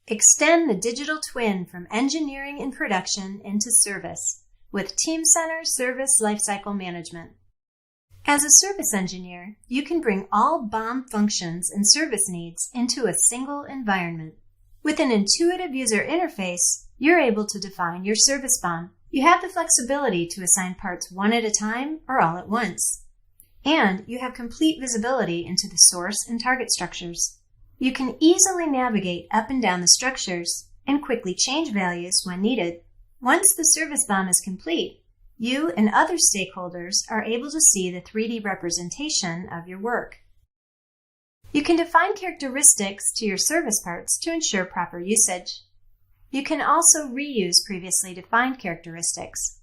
Extend the digital twin from engineering and production into service with Teamcenter Service Lifecycle Management. As a service engineer, you can bring all BOM functions and service needs into a single environment. With an intuitive user interface, you're able to define your service BOM. You have the flexibility to assign parts one at a time or all at once. And you have complete visibility into the source and target structures. You can easily navigate up and down the structures and quickly change values when needed. Once the service BOM is complete, you and other stakeholders are able to see the 3D representation of your work. You can define characteristics to your service parts to ensure proper usage. You can also reuse previously defined characteristics.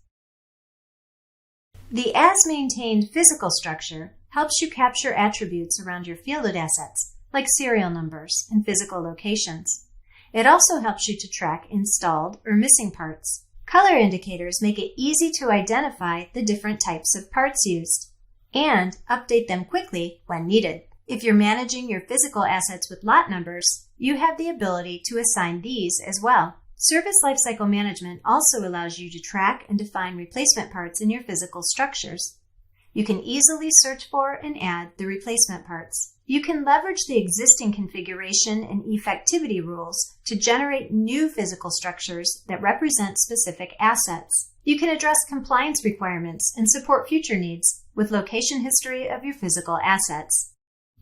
The as-maintained physical structure helps you capture attributes around your fielded assets, like serial numbers and physical locations. It also helps you to track installed or missing parts. Color indicators make it easy to identify the different types of parts used and update them quickly when needed. If you're managing your physical assets with lot numbers, you have the ability to assign these as well. Service Lifecycle Management also allows you to track and define replacement parts in your physical structures. You can easily search for and add the replacement parts. You can leverage the existing configuration and effectivity rules to generate new physical structures that represent specific assets. You can address compliance requirements and support future needs with location history of your physical assets.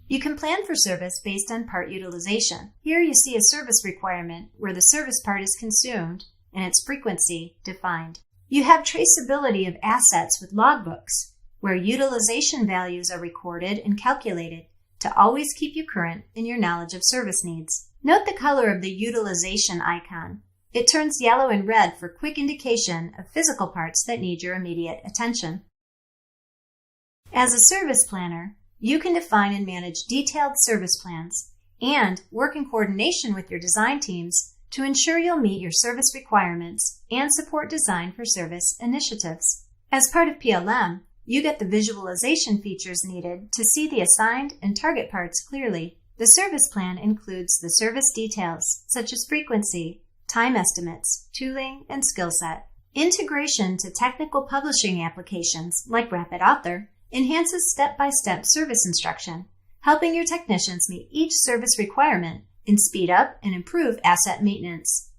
You can plan for service based on part utilization. Here you see a service requirement where the service part is consumed and its frequency defined. You have traceability of assets with logbooks, where utilization values are recorded and calculated to always keep you current in your knowledge of service needs. Note the color of the utilization icon. It turns yellow and red for quick indication of physical parts that need your immediate attention. As a service planner, you can define and manage detailed service plans and work in coordination with your design teams to ensure you'll meet your service requirements and support design for service initiatives. As part of PLM, you get the visualization features needed to see the assigned and target parts clearly. The service plan includes the service details, such as frequency, time estimates, tooling, and skill set. Integration to technical publishing applications like Rapid Author enhances step-by-step service instruction, helping your technicians meet each service requirement and speed up and improve asset maintenance.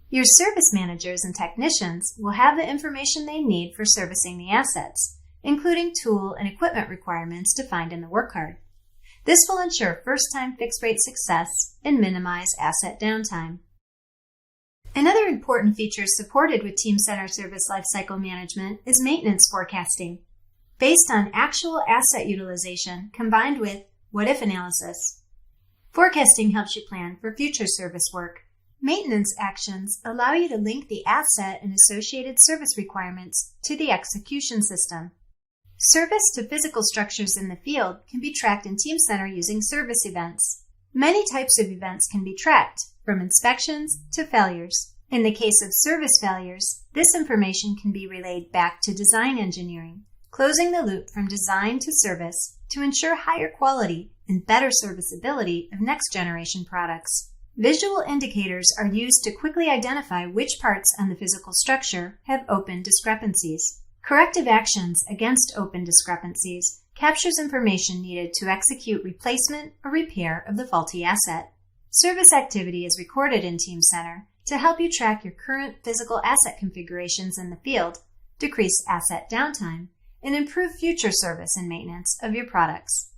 Your service managers and technicians will have the information they need for servicing the assets, including tool and equipment requirements defined in the work card. This will ensure first-time fixed-rate success and minimize asset downtime. Another important feature supported with Teamcenter Service Lifecycle Management is maintenance forecasting, based on actual asset utilization combined with what-if analysis. Forecasting helps you plan for future service work. Maintenance actions allow you to link the asset and associated service requirements to the execution system. Service to physical structures in the field can be tracked in Teamcenter using service events. Many types of events can be tracked, from inspections to failures. In the case of service failures, this information can be relayed back to design engineering, closing the loop from design to service to ensure higher quality and better serviceability of next-generation products. Visual indicators are used to quickly identify which parts on the physical structure have open discrepancies. Corrective actions against open discrepancies captures information needed to execute replacement or repair of the faulty asset. Service activity is recorded in Teamcenter to help you track your current physical asset configurations in the field, decrease asset downtime, and improve future service and maintenance of your products.